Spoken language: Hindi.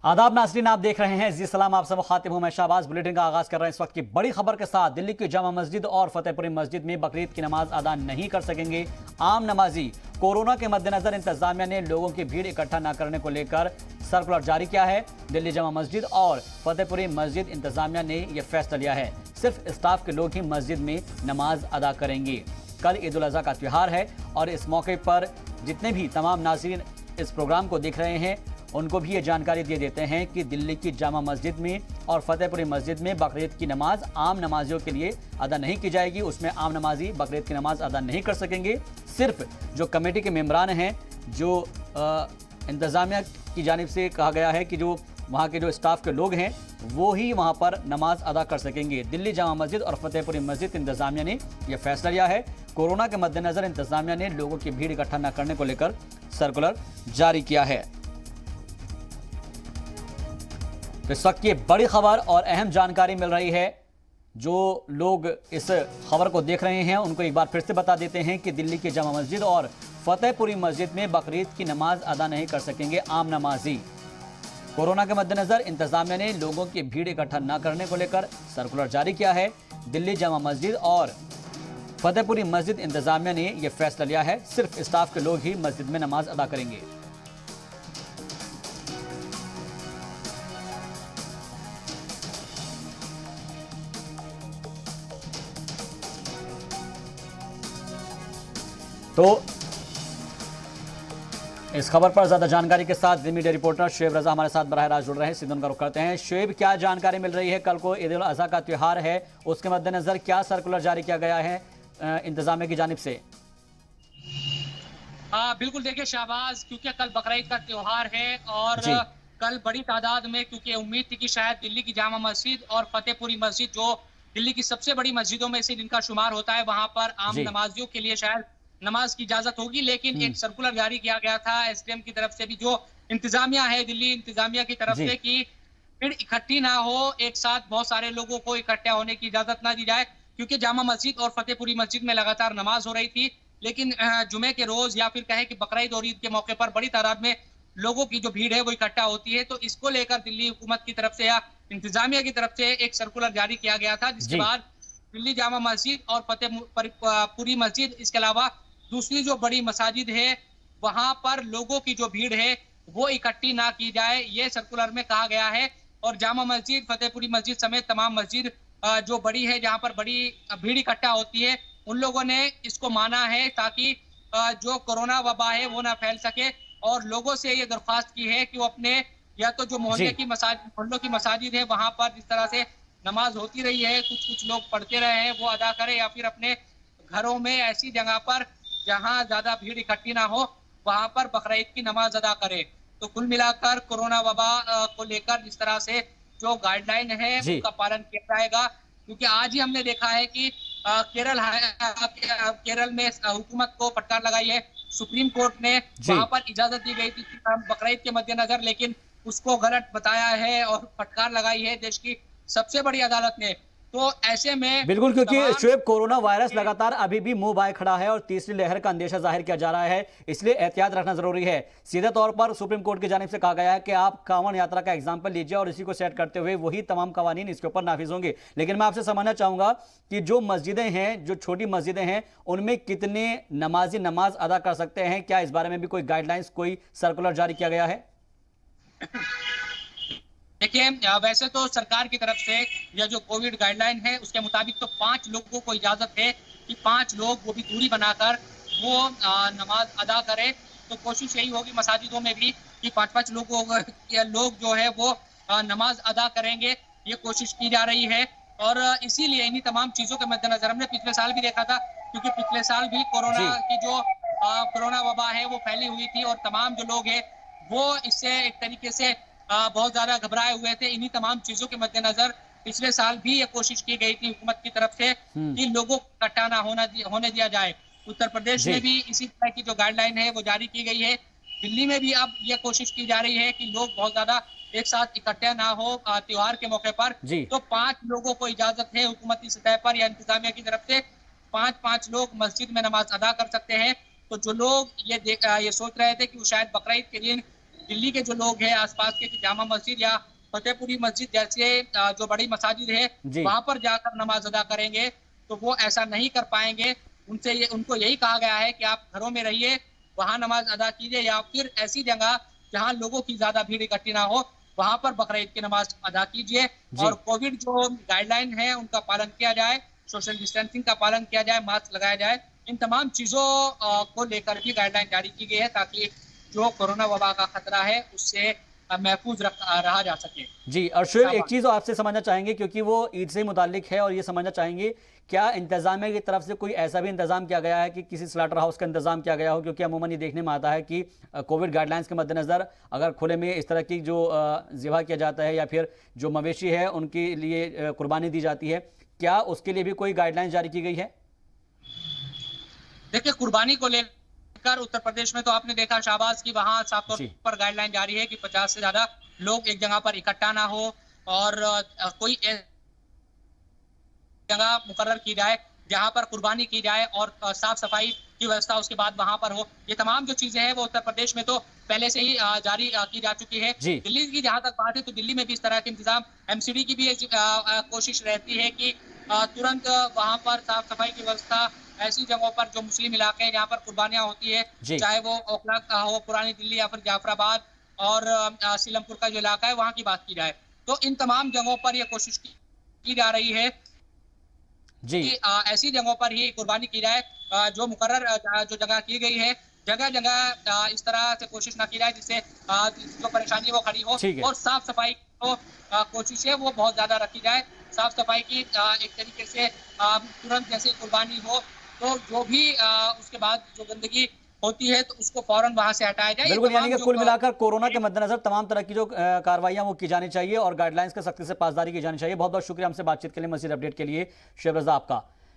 आदाब नाज़रीन, आप देख रहे हैं जी सलाम। आप सब मुखातिब हूं मैं शाहबाज। बुलेटिन का आगाज कर रहे हैं इस वक्त की बड़ी खबर के साथ। दिल्ली की जामा मस्जिद और फतेहपुरी मस्जिद में बकरीद की नमाज अदा नहीं कर सकेंगे आम नमाजी। कोरोना के मद्देनजर इंतजामिया ने लोगों की भीड़ इकट्ठा न करने को लेकर सर्कुलर जारी किया है। दिल्ली जामा मस्जिद और फतेहपुरी मस्जिद इंतजामिया ने यह फैसला लिया है, सिर्फ स्टाफ के लोग ही मस्जिद में नमाज अदा करेंगे। कल ईद उल अज़हा का त्यौहार है और इस मौके पर जितने भी तमाम नाज़रीन इस प्रोग्राम को देख रहे हैं उनको भी ये जानकारी दे देते हैं कि दिल्ली की जामा मस्जिद में और फतेहपुरी मस्जिद में बकरीद की नमाज आम नमाजियों के लिए अदा नहीं की जाएगी। उसमें आम नमाजी बकरीद की नमाज अदा नहीं कर सकेंगे। सिर्फ जो कमेटी के मेंबरान हैं, जो इंतज़ामिया की जानिब से कहा गया है कि जो वहाँ के जो स्टाफ के लोग हैं वो ही वहाँ पर नमाज अदा कर सकेंगे। दिल्ली जामा मस्जिद और फतेहपुरी मस्जिद इंतज़ामिया ने यह फैसला लिया है। कोरोना के मद्देनजर इंतज़ामिया ने लोगों की भीड़ इकट्ठा न करने को लेकर सर्कुलर जारी किया है। तो इस वक्त की बड़ी खबर और अहम जानकारी मिल रही है। जो लोग इस खबर को देख रहे हैं उनको एक बार फिर से बता देते हैं कि दिल्ली की जामा मस्जिद और फतेहपुरी मस्जिद में बकरीद की नमाज अदा नहीं कर सकेंगे आम नमाजी। कोरोना के मद्देनजर इंतजामिया ने लोगों की भीड़ इकट्ठा न करने को लेकर सर्कुलर जारी किया है। दिल्ली जामा मस्जिद और फतेहपुरी मस्जिद इंतजामिया ने यह फैसला लिया है, सिर्फ स्टाफ के लोग ही मस्जिद में नमाज अदा करेंगे। तो इस खबर पर ज्यादा जानकारी के साथ मीडिया रिपोर्टर शुएब रजा हमारे साथ बराह रास्त जुड़ रहे हैं। सीधे उनका रुख करते हैं। शुएब, क्या जानकारी मिल रही है? कल को ईद उल अज़हा का त्यौहार है, उसके मद्देनजर क्या सर्कुलर जारी किया गया है इंतजामिया की जानिब से? बिल्कुल, देखिए शाहबाज, क्योंकि कल बकरीद का त्यौहार है और कल बड़ी तादाद में, क्योंकि उम्मीद थी कि शायद दिल्ली की जामा मस्जिद और फतेहपुरी मस्जिद जो दिल्ली की सबसे बड़ी मस्जिदों में से जिनका शुमार होता है, वहां पर आम नमाजियों के लिए शायद नमाज की इजाजत होगी। लेकिन एक सर्कुलर जारी किया गया था एसडीएम की तरफ से भी, जो इंतजामिया है दिल्ली इंतजामिया की तरफ से, कि भीड़ इकट्ठी ना हो, एक साथ बहुत सारे लोगों को इकट्ठा होने की इजाजत ना दी जाए। क्योंकि जामा मस्जिद और फतेहपुरी मस्जिद में लगातार नमाज हो रही थी, लेकिन जुमे के रोज या फिर कहे कि बकरीद और ईद के मौके पर बड़ी तादाद में लोगों की जो भीड़ है वो इकट्ठा होती है। तो इसको लेकर दिल्ली हुकूमत की तरफ से या इंतजामिया की तरफ से एक सर्कुलर जारी किया गया था, जिसके बाद दिल्ली जामा मस्जिद और फतेहपुरी मस्जिद, इसके अलावा दूसरी जो बड़ी मसाजिद है वहां पर लोगों की जो भीड़ है वो इकट्ठी ना की जाए, ये सर्कुलर में कहा गया है। और जामा मस्जिद, फतेहपुरी मस्जिद समेत तमाम मस्जिद जो बड़ी है, जहां पर बड़ी भीड़ इकट्ठा होती है, उन लोगों ने इसको माना है ताकि जो कोरोना वबा है वो ना फैल सके। और लोगों से ये दरख्वास्त की है कि वो अपने या तो जो मोहल्लों की मसाजिद है वहां पर जिस तरह से नमाज होती रही है, कुछ लोग पढ़ते रहे हैं, वो अदा करें, या फिर अपने घरों में ऐसी जगह पर जहां ज्यादा भीड़ इकट्ठी ना हो वहां पर बकरीद की नमाज अदा करे। तो कुल मिलाकर कोरोना वबा को लेकर जिस तरह से जो गाइडलाइन है उसका पालन किया जाएगा। क्योंकि आज ही हमने देखा है कि केरल में हुकूमत को फटकार लगाई है। सुप्रीम कोर्ट ने वहां पर इजाजत दी गई थी बकरीद के मद्देनजर, लेकिन उसको गलत बताया है और फटकार लगाई है देश की सबसे बड़ी अदालत ने। तो ऐसे में बिल्कुल, क्योंकि शुएब, कोरोना वायरस लगातार अभी भी मुंह बाए खड़ा है और तीसरी लहर का अंदेशा जाहिर किया जा रहा है, इसलिए एहतियात रखना जरूरी है। सीधे तौर पर सुप्रीम कोर्ट की जानिब से कहा गया है कि आप कांवड़ यात्रा का एग्जाम्पल लीजिए और इसी को सेट करते हुए वही तमाम कवानीन इसके ऊपर नाफिज होंगे। लेकिन मैं आपसे समझना चाहूंगा कि जो मस्जिदें हैं, जो छोटी मस्जिदें हैं, उनमें कितने नमाजी नमाज अदा कर सकते हैं? क्या इस बारे में भी कोई गाइडलाइंस, कोई सर्कुलर जारी किया गया है? देखिए, वैसे तो सरकार की तरफ से यह जो कोविड गाइडलाइन है उसके मुताबिक तो 5 लोगों को इजाजत है कि 5 लोग वो भी दूरी बनाकर वो नमाज अदा करें। तो कोशिश यही होगी मसाजिदों में भी कि 5-5 लोग जो है वो नमाज अदा करेंगे, ये कोशिश की जा रही है। और इसीलिए इन्हीं तमाम चीजों के मद्देनजर हमने पिछले साल भी देखा था, क्योंकि पिछले साल भी कोरोना वबा है वो फैली हुई थी और तमाम जो लोग हैं वो इससे एक तरीके से बहुत ज्यादा घबराए हुए थे। इन्हीं तमाम चीजों के मद्देनजर पिछले साल भी ये कोशिश की गई थी हुकूमत की तरफ से कि लोगों को इकट्ठा ना होने दिया जाए। उत्तर प्रदेश में भी इसी तरह की जो गाइडलाइन है वो जारी की गई है। दिल्ली में भी अब ये कोशिश की जा रही है कि लोग बहुत ज्यादा एक साथ इकट्ठे ना हो त्योहार के मौके पर। तो 5 लोगों को इजाजत है हुकूमती सतह पर या इंतजामिया की तरफ से, 5-5 लोग मस्जिद में नमाज अदा कर सकते हैं। तो जो लोग ये सोच रहे थे कि वो शायद बकरीद के दिन दिल्ली के जो लोग हैं आसपास के जामा मस्जिद या फतेहपुरी मस्जिद जैसे जो बड़ी मसाजिद है जी। वहां पर जाकर नमाज अदा करेंगे, तो वो ऐसा नहीं कर पाएंगे। उनको यही कहा गया है कि आप घरों में रहिए, वहां नमाज अदा कीजिए, या फिर ऐसी जगह जहां लोगों की ज्यादा भीड़ इकट्ठी ना हो वहां पर बकरीद की नमाज अदा कीजिए। और कोविड जो गाइडलाइन है उनका पालन किया जाए, सोशल डिस्टेंसिंग का पालन किया जाए, मास्क लगाया जाए। इन तमाम चीजों को लेकर भी गाइडलाइन जारी की गई है ताकि जो कोरोना वबा का खतरा है उससे महफूज रहा जा सके। जी, और शुएब एक चीज़ आपसे समझना चाहेंगे क्योंकि वो ईद से मुतालिक है, और ये समझना चाहेंगे क्या इंतजामिया की तरफ से कोई ऐसा भी इंतजाम किया गया है कि किसी स्लॉटर हाउस का इंतजाम किया गया हो? क्योंकि अमूमन ये देखने में आता है कि कोविड गाइडलाइंस के मद्देनज़र अगर खुले में इस तरह की जो ज़िबा किया जाता है या फिर जो मवेशी है उनके लिए कुर्बानी दी जाती है, क्या उसके लिए भी कोई गाइडलाइन जारी की गई है? देखिए, कुर्बानी को लेकर उत्तर प्रदेश में तो आपने देखा शाहबाज की वहां साफ तौर पर गाइडलाइन जारी है कि 50 से ज्यादा लोग एक जगह पर इकट्ठा ना हो, और कोई जगह मुकर्रर की जाए जहां पर कुर्बानी की जाए, और साफ सफाई की व्यवस्था उसके बाद वहां पर हो। ये तमाम जो चीजें हैं वो उत्तर प्रदेश में तो पहले से ही जारी की जा चुकी है। दिल्ली की जहां तक बात है तो दिल्ली में भी इस तरह के इंतजाम, एमसीडी की भी कोशिश रहती है कि तुरंत वहां पर साफ सफाई की व्यवस्था ऐसी जगहों पर जो मुस्लिम इलाके हैं जहाँ पर कुर्बानियां होती है, चाहे वो ओखला का हो, पुरानी दिल्ली या फिर जाफराबाद और सीलमपुर का जो इलाका है वहां की बात की जाए, तो इन तमाम जगहों पर यह कोशिश की जा रही है कि ऐसी जगहों पर ही कुर्बानी की जाए जो मुकर्रर जो जगह की गई है। जगह जगह इस तरह से कोशिश ना की जाए जिससे जो परेशानी वो खड़ी हो, और साफ सफाई को कोशिश है वो बहुत ज्यादा रखी जाए। साफ सफाई की एक तरीके से तुरंत जैसे कुर्बानी हो तो जो भी उसके बाद जो गंदगी होती है तो उसको फौरन वहां से हटाया जाए। बिल्कुल, यानी कि कुल मिलाकर कोरोना के मद्देनजर तमाम तरह की जो कार्रवाइयां वो की जानी चाहिए और गाइडलाइंस का सख्ती से पासदारी की जानी चाहिए। बहुत बहुत शुक्रिया हमसे बातचीत के लिए, मज़ीद अपडेट के लिए शुएब रज़ा आपका।